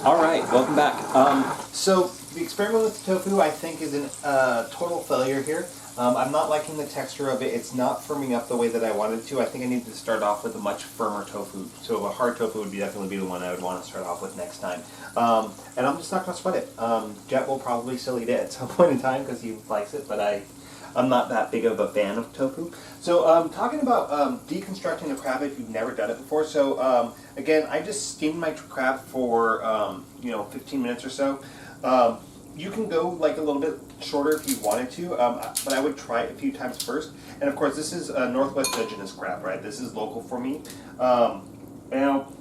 All right, welcome back. So the experiment with tofu, I think, is a total failure here. I'm not liking the texture of it. It's not firming up the way that I wanted to. I think I need to start off with a much firmer tofu. So a hard tofu would definitely be the one I would want to start off with next time. And I'm just not going to sweat it. Jet will probably still eat it at some point in time because he likes it, but I'm not that big of a fan of tofu. So talking about deconstructing a crab if you've never done it before. So again, I just steamed my crab for 15 minutes or so. You can go like a little bit shorter if you wanted to, but I would try it a few times first. And of course, this is a Northwest Indigenous crab, right? This is local for me. Now,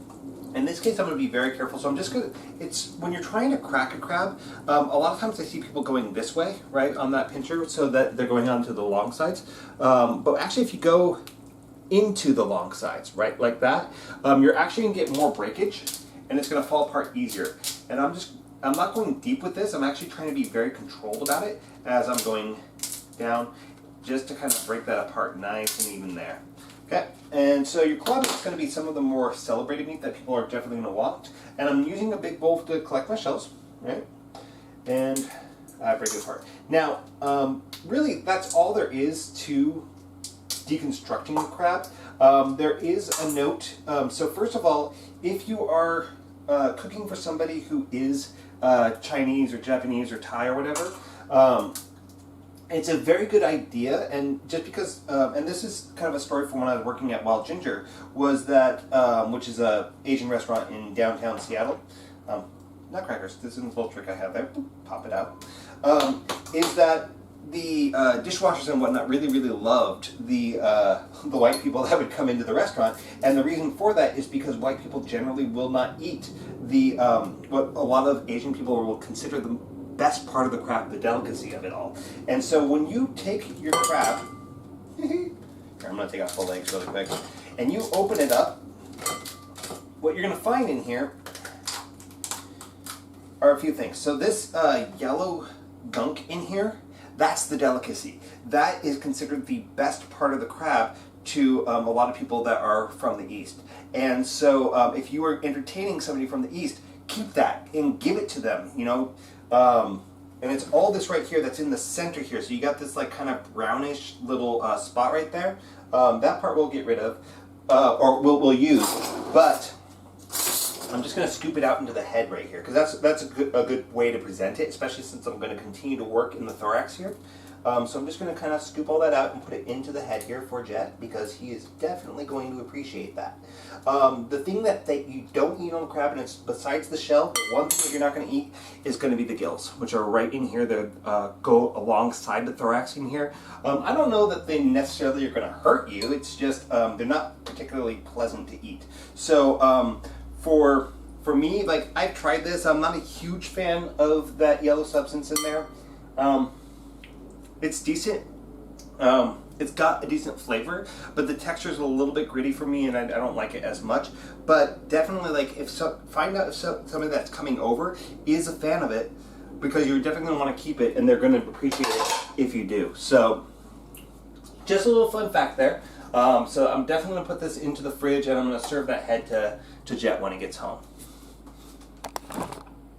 in this case, I'm going to be very careful. So I'm just going to, it's when you're trying to crack a crab, a lot of times I see people going this way, right, on that pincher, so that they're going onto the long sides. But actually, if you go into the long sides, right, like that, you're actually going to get more breakage, and it's going to fall apart easier. And I'm not going deep with this. I'm actually trying to be very controlled about it as I'm going down, just to kind of break that apart nice and even there. Okay, and so your club is going to be some of the more celebrated meat that people are definitely going to want. And I'm using a big bowl to collect my shells, right? And I break it apart. Now, really, that's all there is to deconstructing the crab. There is a note. So first of all, if you are cooking for somebody who is Chinese or Japanese or Thai or whatever, it's a very good idea. And just because, and this is kind of a story from when I was working at Wild Ginger, was that, which is a Asian restaurant in downtown Seattle. Nutcrackers, this is a little trick I have there, pop it out, is that the dishwashers and whatnot really loved the white people that would come into the restaurant, and the reason for that is because white people generally will not eat the what a lot of Asian people will consider the best part of the crab, the delicacy of it all. And so when you take your crab, here, I'm going to take off the legs really quick, and you open it up, what you're going to find in here are a few things. So this yellow gunk in here, that's the delicacy. That is considered the best part of the crab to a lot of people that are from the East. And so if you are entertaining somebody from the East, keep that and give it to them, you know. And it's all this right here that's in the center here. So you got this like kind of brownish little spot right there. That part we'll get rid of, or we'll use. But I'm just going to scoop it out into the head right here, because that's a good way to present it, especially since I'm going to continue to work in the thorax here. So I'm just going to kind of scoop all that out and put it into the head here for Jet, because he is definitely going to appreciate that. The thing that you don't eat on the crab, and it's besides the shell, the one thing that you're not going to eat is going to be the gills, which are right in here. They go alongside the thorax in here. I don't know that they necessarily are going to hurt you. It's just they're not particularly pleasant to eat. So for me, like, I've tried this. I'm not a huge fan of that yellow substance in there. It's decent. It's got a decent flavor, but the texture is a little bit gritty for me, and I don't like it as much. But definitely, like, find out if somebody that's coming over is a fan of it, because you're definitely going to want to keep it, and they're going to appreciate it if you do. So, just a little fun fact there. So I'm definitely going to put this into the fridge, and I'm going to serve that head to Jet when he gets home.